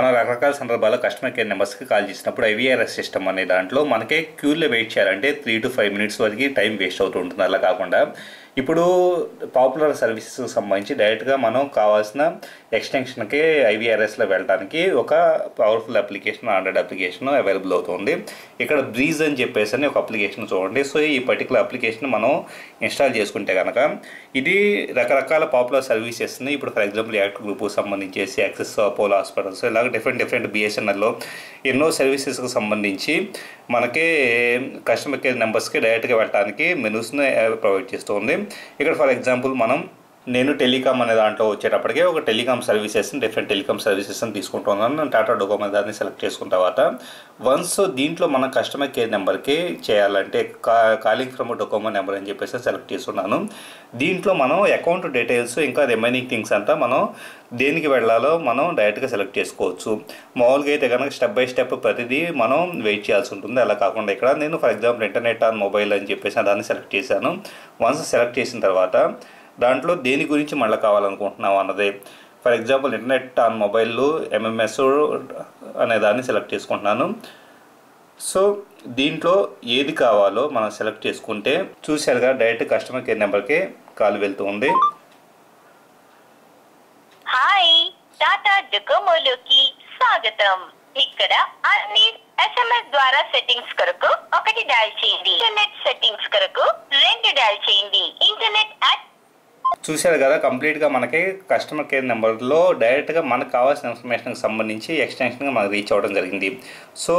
మనం రకరకాల సందర్భాల్లో కస్టమర్ కేర్ నెంబర్స్కి కాల్ చేసినప్పుడు ఐవీఆర్ఎస్ సిస్టమ్ అనే దాంట్లో మనకే క్యూలో వెయిట్ చేయాలంటే 3 to 5 minutes వరకు టైం వేస్ట్ అవుతూ ఉంటుంది. అలా కాకుండా ఇప్పుడు పాపులర్ సర్వీసెస్కి సంబంధించి డైరెక్ట్గా మనం కావాల్సిన ఎక్స్టెన్షన్కి ఐవీఆర్ఎస్లో వెళ్ళడానికి ఒక powerful application, Android application available అవుతుంది. ఇక్కడ బ్రీజ్ అని చెప్పేసి ఒక అప్లికేషన్ చూడండి. సో ఈ పర్టికులర్ అప్లికేషన్ మనం ఇన్స్టాల్ చేసుకుంటే కనుక ఇది రకరకాల పాపులర్ సర్వీసెస్ని, ఇప్పుడు ఫర్ ఎగ్జాంపుల్ యాక్ట్ గ్రూప్కి సంబంధించేసి యాక్సెస్, అపోలో హాస్పిటల్స్, ఇలాగ డిఫరెంట్ బిఎస్ఎన్ఎల్లో ఎన్నో సర్వీసెస్కి సంబంధించి మనకి కస్టమర్ కేర్ నెంబర్స్కి డైరెక్ట్గా వెళ్ళడానికి మెనూస్ని ప్రొవైడ్ చేస్తుంది. ఇక్కడ ఫర్ ఎగ్జాంపుల్ నేను టెలికామ్ అనే దాంట్లో వచ్చేటప్పటికే ఒక టెలికామ్ సర్వీసెస్ని, డిఫరెంట్ టెలికామ్ సర్వీసెస్ని తీసుకుంటున్నాను. టాటా డోకోమో దాన్ని సెలెక్ట్ చేసుకున్న తర్వాత వన్స్ దీంట్లో మన కస్టమర్ కేర్ నెంబర్కి చేయాలంటే కాలింగ్ ఫ్రమ్ డోకోమో నెంబర్ అని చెప్పేసి సెలెక్ట్ చేస్తున్నాను. దీంట్లో మనం అకౌంట్ డీటెయిల్స్ ఇంకా రిమైనింగ్ థింగ్స్ అంతా మనం దేనికి వెళ్ళాలో మనం డైరెక్ట్గా సెలెక్ట్ చేసుకోవచ్చు. మామూలుగా అయితే కనుక స్టెప్ బై స్టెప్ ప్రతిదీ మనం వెయిట్ చేయాల్సి ఉంటుంది. అలా కాకుండా ఇక్కడ నేను for example internet on mobile అని చెప్పేసి దాన్ని సెలెక్ట్ చేశాను. వన్స్ సెలెక్ట్ చేసిన తర్వాత దాంట్లో దేని గురించి మళ్ళీ కావాలనుకుంటున్నాం అన్నది, ఫర్ ఎగ్జాంపుల్ ఇంటర్నెట్ ఆన్ మొబైల్లో ఎంఎంఎస్ అనే దాన్ని సెలెక్ట్ చేసుకుంటున్నాను. సో దీంట్లో ఏది కావాలో మనం సెలెక్ట్ చేసుకుంటే చూసారుగా డైరెక్ట్ కస్టమర్ కేర్ నెంబర్కి కాల్ వెళ్తూ ఉంది. హాయ్, టాటా డోకోమోలోకి స్వాగతం. ఇక్కడ అన్ని SMS ద్వారా సెట్టింగ్స్ కొరకు 1 డయల్ చేయండి. ఇంటర్నెట్ సెట్టింగ్స్ కొరకు 2 డయల్ చేయండి. ఇంటర్నెట్ చూశారు కదా, కంప్లీట్గా మనకి కస్టమర్ కేర్ నెంబర్లో డైరెక్ట్గా మనకు కావాల్సిన ఇన్ఫర్మేషన్కి సంబంధించి ఎక్స్టెన్షన్గా మనకు రీచ్ అవ్వడం జరిగింది. సో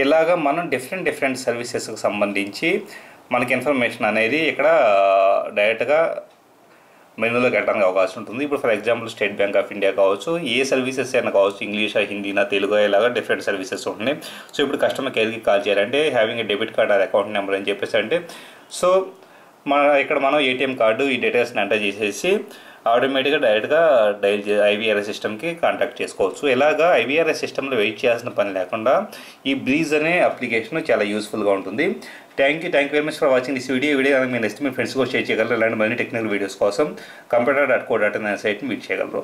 ఇలాగా మనం డిఫరెంట్ సర్వీసెస్కి సంబంధించి మనకి ఇన్ఫర్మేషన్ అనేది ఇక్కడ డైరెక్ట్గా మెనూలోకి వెళ్ళడానికి అవకాశం ఉంటుంది. ఇప్పుడు for example state bank of India కావచ్చు, ఏ సర్వీసెస్ అయినా కావచ్చు, ఇంగ్లీషా, హిందీనా, తెలుగు, ఇలాగా డిఫరెంట్ సర్వీసెస్ ఉంటున్నాయి. సో ఇప్పుడు కస్టమర్ కేర్కి కాల్ చేయాలంటే having a debit card or account number అని చెప్పేసి అంటే, సో ఇక్కడ మనం ఏటీఎం కార్డు ఈ డీటెయిల్స్ని ఎంటర్ చేసేసి ఆటోమేటిక్గా డైరెక్ట్గా ఐవీఆర్ఎస్ సిస్టమ్కి కాంటాక్ట్ చేసుకోవచ్చు. ఇలాగా ఐవీఆర్ఎస్ సిస్టంలో వెయిట్ చేయాల్సిన పని లేకుండా ఈ బ్రీజ్ అనే అప్లికేషన్ చాలా యూస్ఫుల్గా ఉంటుంది. Thank you very much for watching this video. మీరు నెక్స్ట్ మీ ఫ్రెండ్స్ కూడా షేర్ చేయగలరు. ఇలాంటి మరిన్ని టెక్నికల్ వీడియోస్ కోసం computer.co.in అనే సైట్ని విజిట్ చేయగలరు.